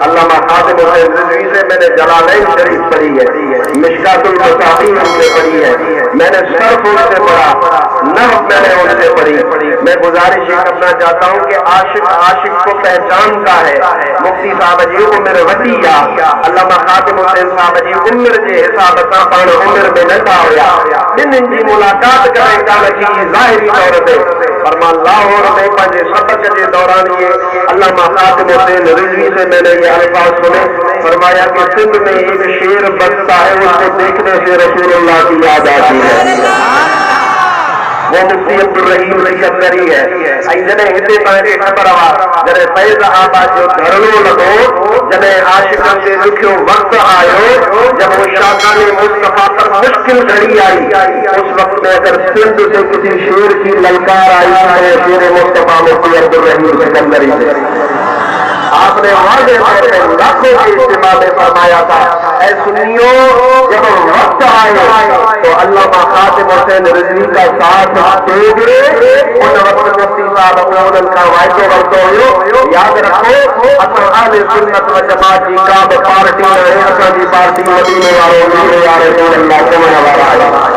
علامہ خادم حسین رضوی سے میں نے جلالین شریف پڑھی ہے، مشکات المصابیح ان سے پڑھی ہے، میں نے صرف ان سے پڑھا، نحو میں نے ان سے پڑھی۔ میں گزارش یہ کرنا چاہتا ہوں کہ عاشق کو پہچانتا ہے۔ مفتی صاحب جی عمر وسیع علامہ خادم حسین صاحب جی عمر کے حساب سے پڑھ عمر میں نہ ہویا جن جی ملاقات کرے کان کی ظاہری طور پہ فرما لاہور میں پنج سبق کے دوران یہ علامہ خادم حسین رضوی سے میں نے یہ الفاظ سنے، فرمایا کہ سندھ میں ایک شیر بستا ہے، اس کو دیکھنے سے رسول اللہ کی یاد آتی ہے۔ وہ مفتی عبدالرحیم سکندری ہے۔ جنہیں ہتے پہنچے خبر آوا جنہیں فیض آباد جو دھرلو لگو، جنہیں عاشقوں کے دکھیوں وقت آئے، جب وہ شاکان مصطفیٰ پر مشکل گھڑی آئی، اس وقت میں اگر سندھ سے کسی شیر کی للکار آئی ہے شیر مصطفیٰ مفتی عبدالرحیم سکندری سے۔ آپ نے واضح طور پہ لاکھوں کے اجتماع میں فرمایا تھا، اے سنیوں جب وقت آئے تو علامہ خادم حسین رضوی کا ساتھ دو گے، ان وقت مفتی صاحب اپنے کا وائدو ورتو ہو، یاد رکھو اصل اہل سنت و جماعت کی کاب پارٹی رہے، اصل پارٹی مدینے والوں نے یا رسول اللہ صلی اللہ علیہ وسلم۔